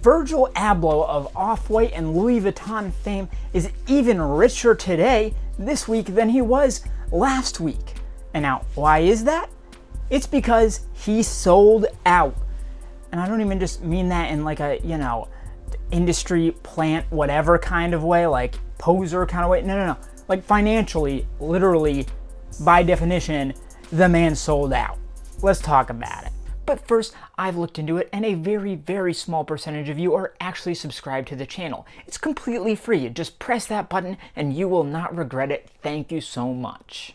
Virgil Abloh of Off-White and Louis Vuitton fame is even richer today, this week, than he was last week. And now, why is that? It's because he sold out. And I don't even just mean that in like a, industry plant whatever kind of way, like poser kind of way. No. Like financially, literally, by definition, the man sold out. Let's talk about it. But first, I've looked into it, and a very, very small percentage of you are actually subscribed to the channel. It's completely free. Just press that button and you will not regret it. Thank you so much.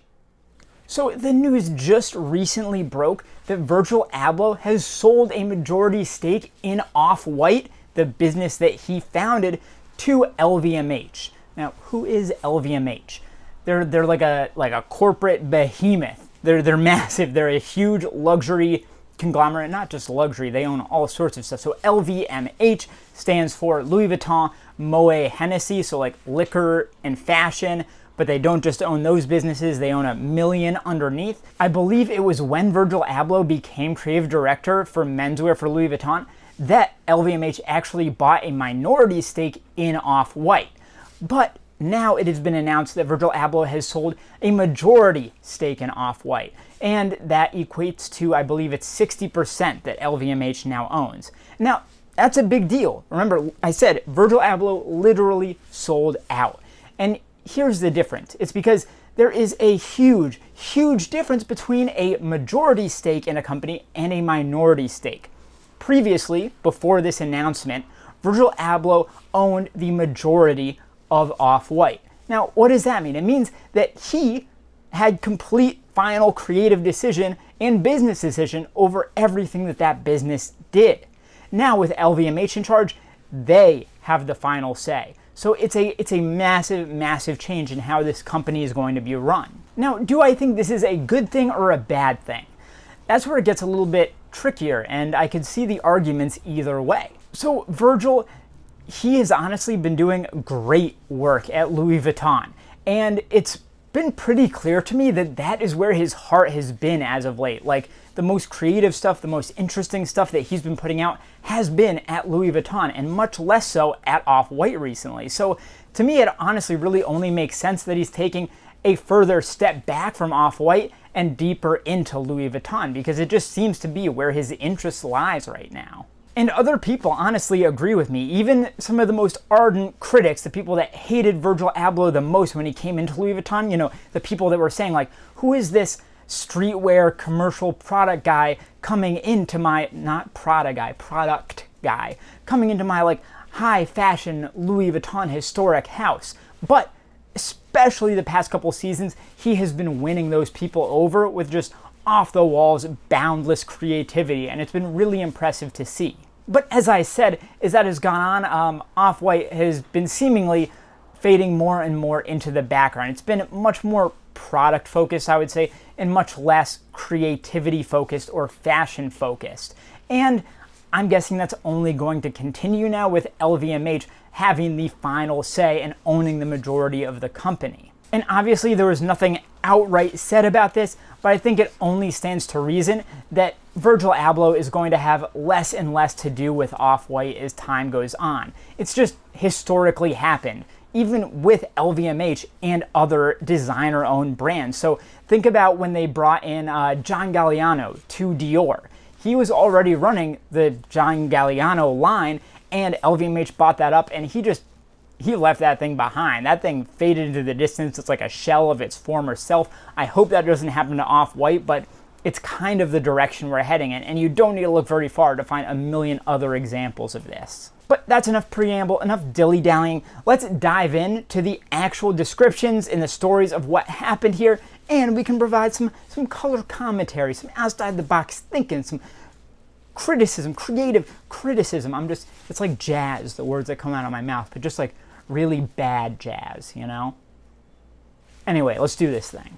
So the news just recently broke that Virgil Abloh has sold a majority stake in Off-White, the business that he founded, to LVMH. Now, who is LVMH? They're like a corporate behemoth. They're massive. They're a huge luxury conglomerate, not just luxury, they own all sorts of stuff. So LVMH stands for Louis Vuitton, Moet Hennessy, so like liquor and fashion, but they don't just own those businesses, they own a million underneath. I believe it was when Virgil Abloh became creative director for menswear for Louis Vuitton that LVMH actually bought a minority stake in Off-White. But now it has been announced that Virgil Abloh has sold a majority stake in Off-White, and that equates to, I believe it's 60% that LVMH now owns. Now, that's a big deal. Remember, I said Virgil Abloh literally sold out. And here's the difference. It's because there is a huge, huge difference between a majority stake in a company and a minority stake. Previously, before this announcement, Virgil Abloh owned the majority of Off-White. Now, what does that mean? It means that he had complete final creative decision and business decision over everything that business did. Now with LVMH in charge, they have the final say. So it's a massive, massive change in how this company is going to be run. Now, do I think this is a good thing or a bad thing? That's where it gets a little bit trickier, and I could see the arguments either way. So Virgil, he has honestly been doing great work at Louis Vuitton, and it's been pretty clear to me that that is where his heart has been as of late. Like, the most creative stuff, the most interesting stuff that he's been putting out has been at Louis Vuitton, and much less so at Off-White recently. So to me, it honestly really only makes sense that he's taking a further step back from Off-White and deeper into Louis Vuitton, because it just seems to be where his interest lies right now. And other people honestly agree with me. Even some of the most ardent critics, the people that hated Virgil Abloh the most when he came into Louis Vuitton, the people that were saying like, who is this streetwear commercial product guy coming into my, not Prada guy, product guy, coming into my like high fashion Louis Vuitton historic house. But especially the past couple seasons, he has been winning those people over with just off the walls, boundless creativity, and it's been really impressive to see. But as I said, as that has gone on, Off-White has been seemingly fading more and more into the background. It's been much more product focused, I would say, and much less creativity focused or fashion focused. And I'm guessing that's only going to continue now with LVMH having the final say and owning the majority of the company. And obviously there was nothing outright said about this, but I think it only stands to reason that Virgil Abloh is going to have less and less to do with Off-White as time goes on. It's just historically happened, even with LVMH and other designer-owned brands. So think about when they brought in John Galliano to Dior. He was already running the John Galliano line, and LVMH bought that up, and he left that thing behind. That thing faded into the distance. It's like a shell of its former self. I hope that doesn't happen to Off-White, but it's kind of the direction we're heading in, and you don't need to look very far to find a million other examples of this. But that's enough preamble, enough dilly-dallying. Let's dive in to the actual descriptions and the stories of what happened here, and we can provide some color commentary, some outside-the-box thinking, some criticism, creative criticism. It's like jazz, the words that come out of my mouth, but just like really bad jazz, Anyway, let's do this thing.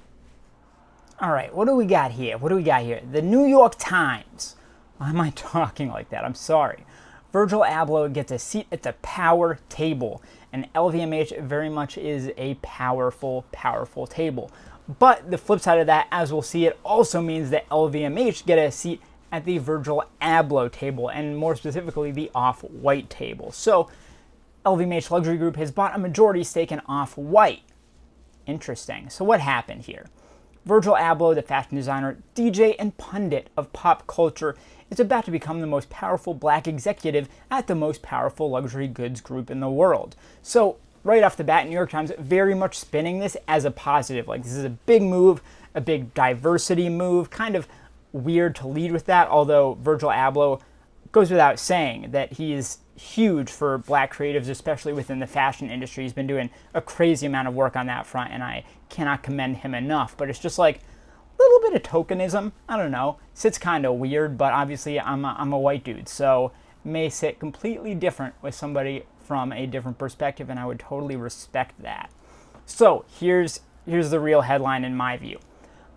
All right, what do we got here? The New York Times. Why am I talking like that? I'm sorry. Virgil Abloh gets a seat at the power table, and LVMH very much is a powerful, powerful table. But the flip side of that, as we'll see, it also means that LVMH get a seat at the Virgil Abloh table, and more specifically the Off-White table. So LVMH Luxury Group has bought a majority stake in Off-White. Interesting. So what happened here? Virgil Abloh, the fashion designer, DJ, and pundit of pop culture, is about to become the most powerful black executive at the most powerful luxury goods group in the world. So right off the bat, New York Times very much spinning this as a positive. Like, this is a big move, a big diversity move, kind of weird to lead with that, although Virgil Abloh goes without saying that he is huge for black creatives, especially within the fashion industry. He's been doing a crazy amount of work on that front, and I cannot commend him enough. But it's just like a little bit of tokenism. I don't know. Sits kind of weird, but obviously I'm a white dude, so it may sit completely different with somebody from a different perspective, and I would totally respect that. So here's the real headline in my view.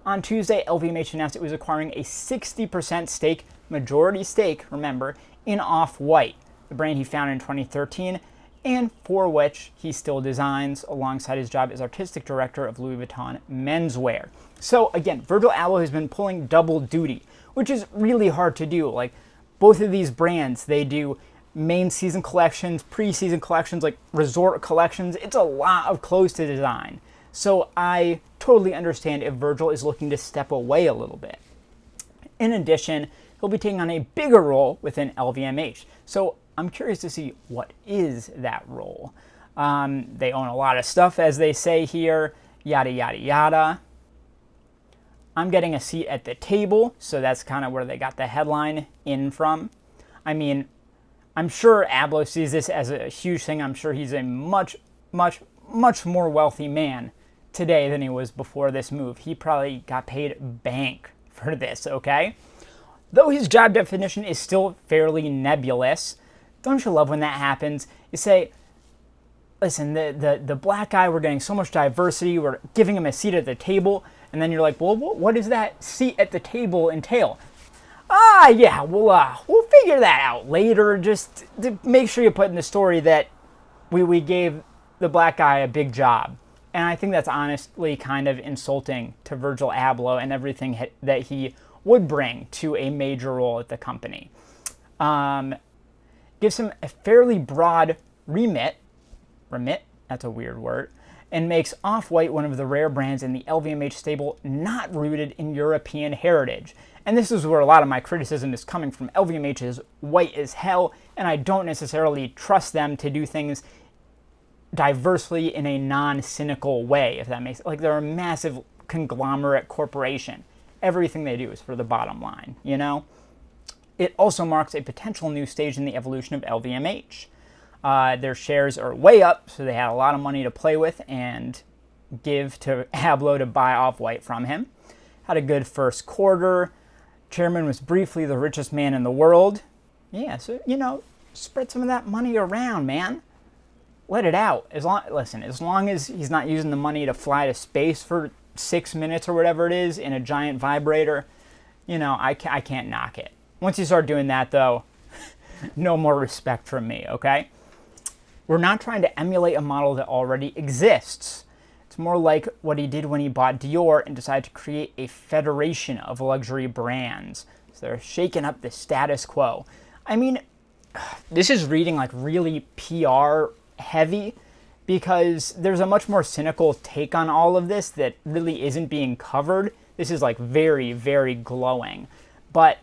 On Tuesday, LVMH announced it was acquiring a 60% stake, majority stake, remember, in Off-White, the brand he founded in 2013, and for which he still designs alongside his job as artistic director of Louis Vuitton menswear. So again, Virgil Abloh has been pulling double duty, which is really hard to do. Like, both of these brands, they do main season collections, pre-season collections, like resort collections. It's a lot of clothes to design. So I totally understand if Virgil is looking to step away a little bit. In addition, he'll be taking on a bigger role within LVMH. So I'm curious to see what is that role. They own a lot of stuff, as they say here, yada, yada, yada. I'm getting a seat at the table, so that's kind of where they got the headline in from. I mean, I'm sure Abloh sees this as a huge thing. I'm sure he's a much, much, much more wealthy man today than he was before this move. He probably got paid bank for this, okay? Though his job definition is still fairly nebulous, don't you love when that happens? You say, listen, the black guy, we're getting so much diversity, we're giving him a seat at the table, and then you're like, well, what does that seat at the table entail? Yeah, we'll figure that out later. Just to make sure you put in the story that we gave the black guy a big job. And I think that's honestly kind of insulting to Virgil Abloh and everything that he would bring to a major role at the company. Gives him a fairly broad remit, that's a weird word, and makes Off-White one of the rare brands in the LVMH stable not rooted in European heritage. And this is where a lot of my criticism is coming from. LVMH is white as hell, and I don't necessarily trust them to do things diversely in a non-cynical way, if that makes, like, they're a massive conglomerate corporation. Everything they do is for the bottom line, you know? It also marks a potential new stage in the evolution of LVMH. Their shares are way up, so they had a lot of money to play with and give to Abloh to buy Off-White from him. Had a good first quarter. Chairman was briefly the richest man in the world. Yeah, so, you know, spread some of that money around, man. Let it out. As long as he's not using the money to fly to space for 6 minutes or whatever it is in a giant vibrator, you know, I can't knock it. Once you start doing that, though, no more respect from me, okay? We're not trying to emulate a model that already exists. It's more like what he did when he bought Dior and decided to create a federation of luxury brands. So they're shaking up the status quo. I mean, this is reading like really PR heavy because there's a much more cynical take on all of this that really isn't being covered. This is like very, very glowing. But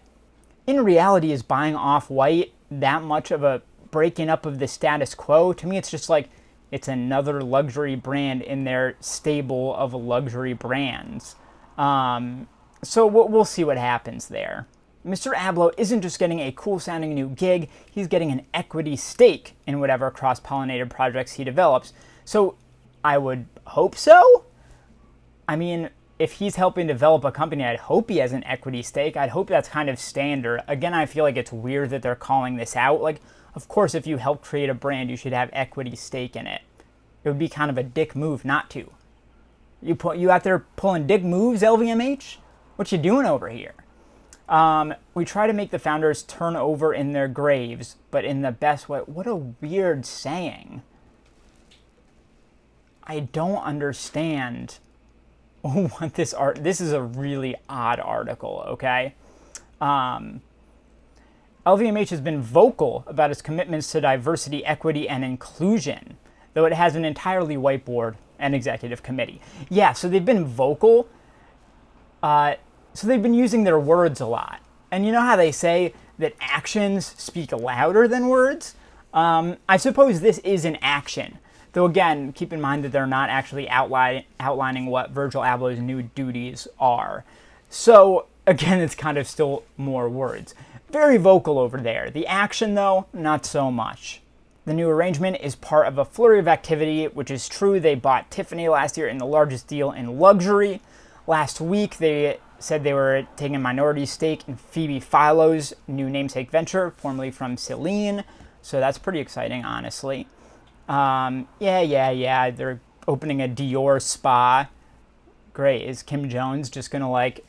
in reality, is buying Off-White that much of a breaking up of the status quo? To me, it's just like it's another luxury brand in their stable of luxury brands. So we'll see what happens there. Mr. Abloh isn't just getting a cool-sounding new gig, he's getting an equity stake in whatever cross-pollinated projects he develops. So I would hope so. I mean, if he's helping develop a company, I'd hope he has an equity stake. I'd hope that's kind of standard. Again, I feel like it's weird that they're calling this out. Like, of course, if you help create a brand, you should have equity stake in it. It would be kind of a dick move not to. You out there pulling dick moves, LVMH? What you doing over here? We try to make the founders turn over in their graves, but in the best way. What a weird saying. I don't understand what this is a really odd article, okay? LVMH has been vocal about its commitments to diversity, equity, and inclusion, though it has an entirely white board and executive committee. Yeah, so they've been vocal. So they've been using their words a lot. And you know how they say that actions speak louder than words? I suppose this is an action. Though again, keep in mind that they're not actually outlining what Virgil Abloh's new duties are. So again, it's kind of still more words. Very vocal over there. The action, though, not so much. The new arrangement is part of a flurry of activity, which is true. They bought Tiffany last year in the largest deal in luxury. Last week, they said they were taking a minority stake in Phoebe Philo's new namesake venture, formerly from Celine. So that's pretty exciting, honestly. Yeah. They're opening a Dior spa. Great. Is Kim Jones just going to, like,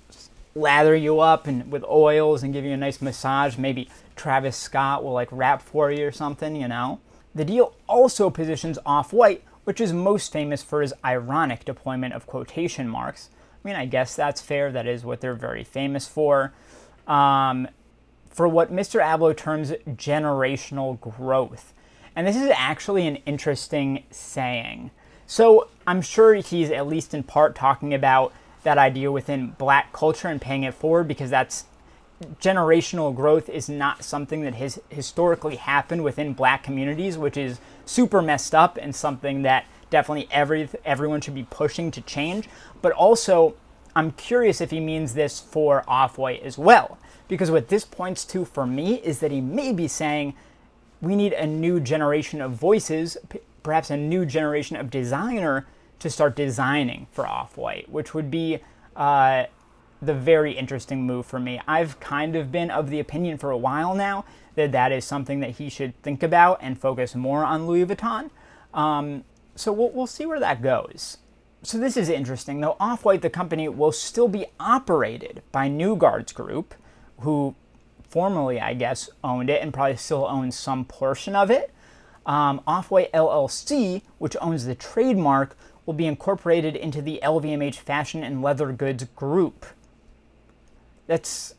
lather you up and with oils and give you a nice massage? Maybe Travis Scott will, like, rap for you or something, you know? The deal also positions Off-White, which is most famous for his ironic deployment of quotation marks. I mean, I guess that's fair. That is what they're very famous for what Mr. Abloh terms generational growth. And this is actually an interesting saying. So I'm sure he's at least in part talking about that idea within black culture and paying it forward, because that's generational growth is not something that has historically happened within black communities, which is super messed up and something that definitely everyone should be pushing to change. But also, I'm curious if he means this for Off-White as well, because what this points to for me is that he may be saying we need a new generation of voices, perhaps a new generation of designer to start designing for Off-White, which would be the very interesting move for me. I've kind of been of the opinion for a while now that that is something that he should think about and focus more on Louis Vuitton. So we'll see where that goes. So this is interesting, though. Off-White, the company, will still be operated by New Guards Group, who formerly, I guess, owned it and probably still owns some portion of it. Off-White LLC, which owns the trademark, will be incorporated into the LVMH Fashion and Leather Goods Group. That's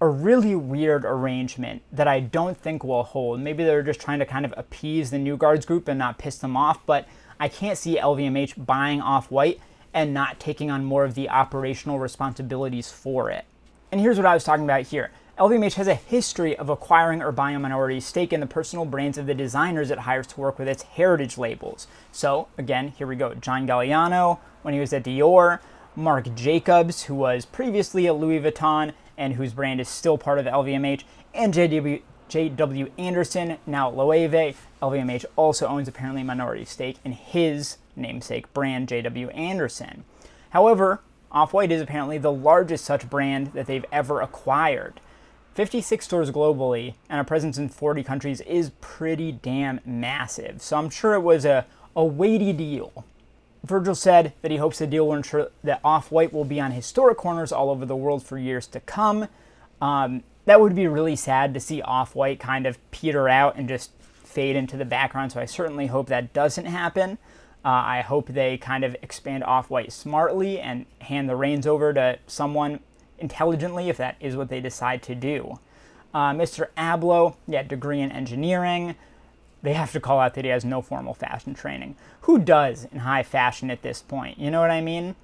a really weird arrangement that I don't think will hold. Maybe they're just trying to kind of appease the New Guards Group and not piss them off, but I can't see LVMH buying Off-White and not taking on more of the operational responsibilities for it. And here's what I was talking about here. LVMH has a history of acquiring or buying a minority stake in the personal brands of the designers it hires to work with its heritage labels. So, again, here we go. John Galliano, when he was at Dior, Marc Jacobs, who was previously at Louis Vuitton and whose brand is still part of LVMH, and J.W. Anderson, now at Loewe. LVMH also owns apparently a minority stake in his namesake brand, J.W. Anderson. However, Off-White is apparently the largest such brand that they've ever acquired. 56 stores globally and a presence in 40 countries is pretty damn massive. So I'm sure it was a weighty deal. Virgil said that he hopes the deal will ensure that Off-White will be on historic corners all over the world for years to come. That would be really sad to see Off-White kind of peter out and just fade into the background, so I certainly hope that doesn't happen. I hope they kind of expand Off-White smartly and hand the reins over to someone intelligently if that is what they decide to do. Mr. Abloh, degree in engineering. They have to call out that he has no formal fashion training. Who does in high fashion at this point? You know what I mean?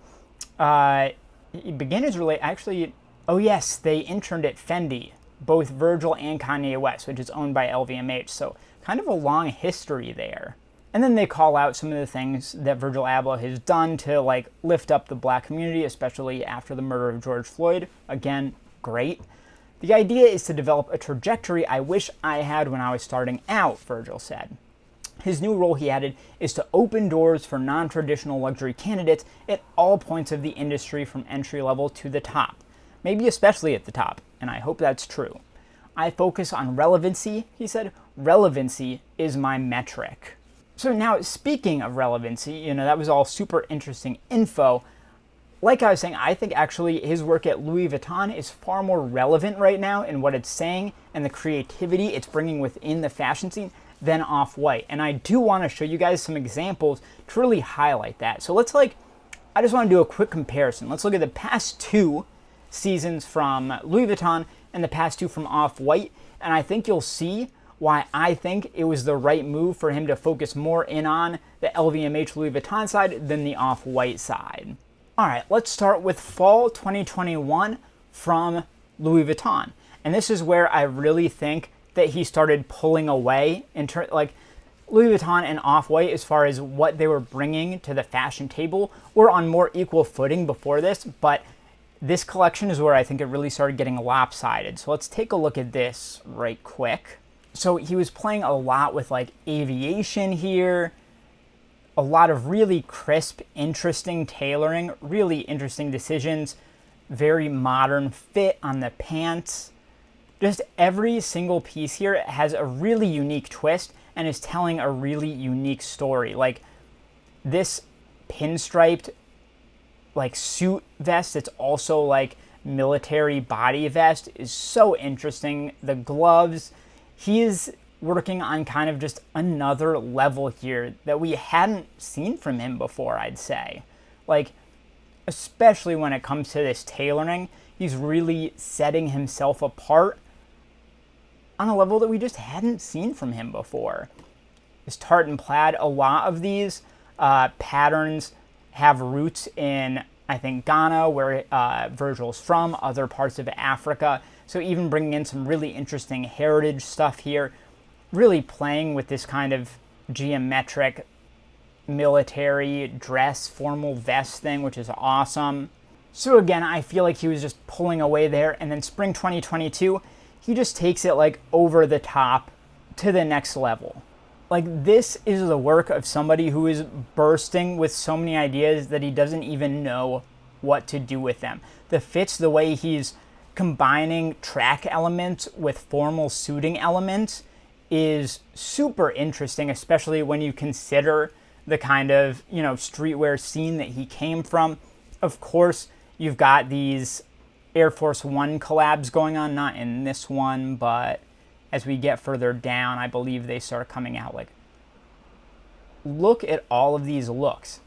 Beginners relate, actually, oh yes, they interned at Fendi, both Virgil and Kanye West, which is owned by LVMH, so kind of a long history there. And then they call out some of the things that Virgil Abloh has done to like lift up the black community, especially after the murder of George Floyd. Again, great. The idea is to develop a trajectory I wish I had when I was starting out, Virgil said. His new role, he added, is to open doors for non-traditional luxury candidates at all points of the industry from entry level to the top. Maybe especially at the top, and I hope that's true. I focus on relevancy, he said. Relevancy is my metric. So now, speaking of relevancy, that was all super interesting info. Like I was saying, I think actually his work at Louis Vuitton is far more relevant right now in what it's saying and the creativity it's bringing within the fashion scene than Off-White. And I do want to show you guys some examples to really highlight that. So I just want to do a quick comparison. Let's look at the past 2 seasons from Louis Vuitton and the past 2 from Off-White, and I think you'll see why I think it was the right move for him to focus more in on the LVMH Louis Vuitton side than the Off-White side. All right, let's start with fall 2021 from Louis Vuitton. And this is where I really think that he started pulling away like Louis Vuitton and Off-White, as far as what they were bringing to the fashion table, were on more equal footing before this, but this collection is where I think it really started getting lopsided. So let's take a look at this right quick. So he was playing a lot with like aviation here, a lot of really crisp, interesting tailoring, really interesting decisions, very modern fit on the pants. Just every single piece here has a really unique twist and is telling a really unique story. Like this pinstriped like suit vest, it's also like military body vest, is so interesting. The gloves, he is working on kind of just another level here that we hadn't seen from him before, I'd say. Like, especially when it comes to this tailoring, he's really setting himself apart on a level that we just hadn't seen from him before. This tartan plaid, a lot of these patterns have roots in, I think, Ghana, where Virgil's from, other parts of Africa. So even bringing in some really interesting heritage stuff here, really playing with this kind of geometric military dress, formal vest thing, which is awesome. So again, I feel like he was just pulling away there. And then spring 2022, he just takes it like over the top to the next level. Like, this is the work of somebody who is bursting with so many ideas that he doesn't even know what to do with them. The fits, the way he's combining track elements with formal suiting elements, is super interesting, especially when you consider the kind of, you know, streetwear scene that he came from. Of course, you've got these Air Force One collabs going on, not in this one, but as we get further down, I believe they start coming out. Like, look at all of these looks.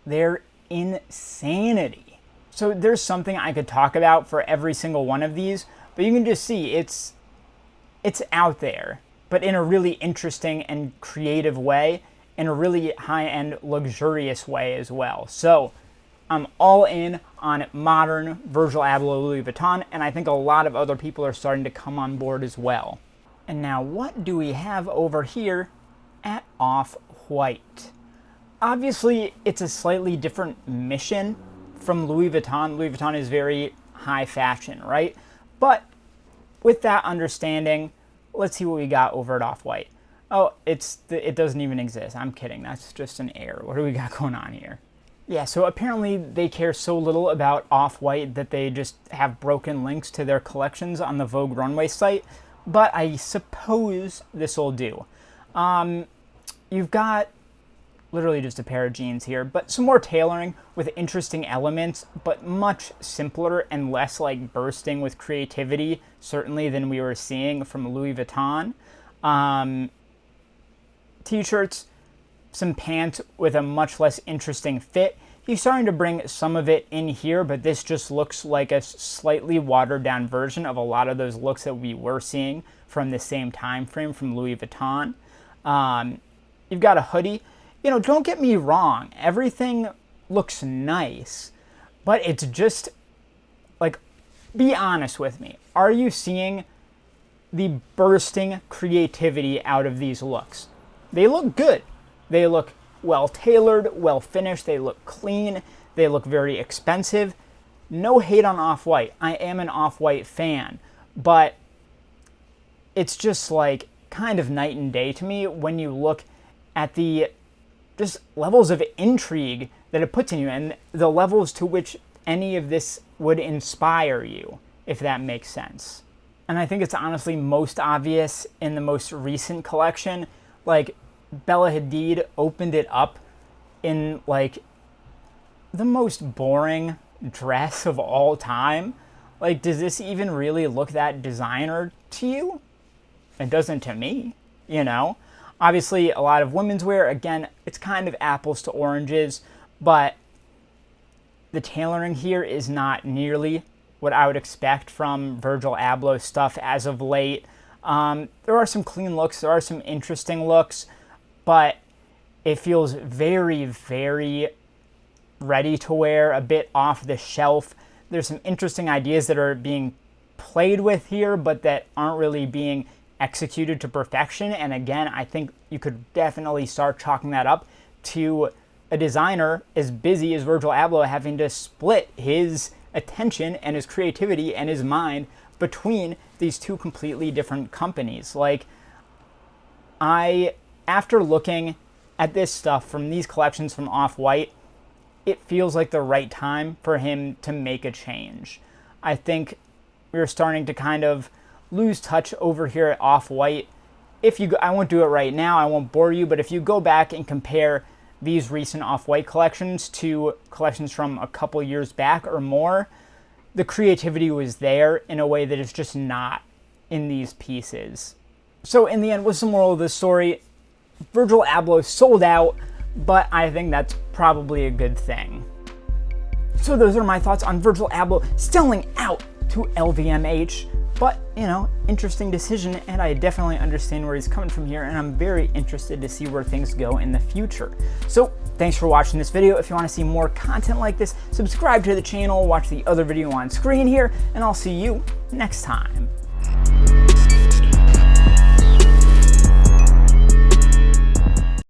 They're insanity. So there's something I could talk about for every single one of these, but you can just see it's out there, but in a really interesting and creative way, in a really high-end, luxurious way as well. So I'm all in on modern Virgil Abloh Louis Vuitton, and I think a lot of other people are starting to come on board as well. And now what do we have over here at Off-White? Obviously, it's a slightly different mission from Louis Vuitton. Louis Vuitton is very high fashion, right? But with that understanding, let's see what we got over at Off-White. Oh, it doesn't even exist. I'm kidding. That's just an error. What do we got going on here? Yeah, so apparently they care so little about Off-White that they just have broken links to their collections on the Vogue Runway site, but I suppose this will do. You've got literally just a pair of jeans here, but some more tailoring with interesting elements, but much simpler and less like bursting with creativity, certainly, than we were seeing from Louis Vuitton. T-shirts, some pants with a much less interesting fit. He's starting to bring some of it in here, but this just looks like a slightly watered down version of a lot of those looks that we were seeing from the same time frame from Louis Vuitton. You've got a hoodie. You know, don't get me wrong, everything looks nice, but it's just, like, be honest with me. Are you seeing the bursting creativity out of these looks? They look good. They look well tailored, well finished. They look clean. They look very expensive. No hate on Off-White. I am an Off-White fan, but it's just like kind of night and day to me when you look at the just levels of intrigue that it puts in you and the levels to which any of this would inspire you, if that makes sense. And I think it's honestly most obvious in the most recent collection. Like, Bella Hadid opened it up in like the most boring dress of all time. Like, does this even really look that designer to you? It doesn't to me, you know? Obviously, a lot of women's wear, again, it's kind of apples to oranges, but the tailoring here is not nearly what I would expect from Virgil Abloh stuff as of late. There are some clean looks, there are some interesting looks, but it feels very, very ready to wear, a bit off the shelf. There's some interesting ideas that are being played with here, but that aren't really being executed to perfection. And again, I think you could definitely start chalking that up to a designer as busy as Virgil Abloh having to split his attention and his creativity and his mind between these two completely different companies. Like, after looking at this stuff from these collections from Off-White, it feels like the right time for him to make a change. I think we're starting to kind of lose touch over here at Off-White. I won't do it right now, I won't bore you, but if you go back and compare these recent Off-White collections to collections from a couple years back or more, the creativity was there in a way that is just not in these pieces. So in the end, what's the moral of this story? Virgil Abloh sold out, but I think that's probably a good thing. So those are my thoughts on Virgil Abloh selling out to LVMH. But, interesting decision, and I definitely understand where he's coming from here, and I'm very interested to see where things go in the future. So, thanks for watching this video. If you want to see more content like this, subscribe to the channel, watch the other video on screen here, and I'll see you next time.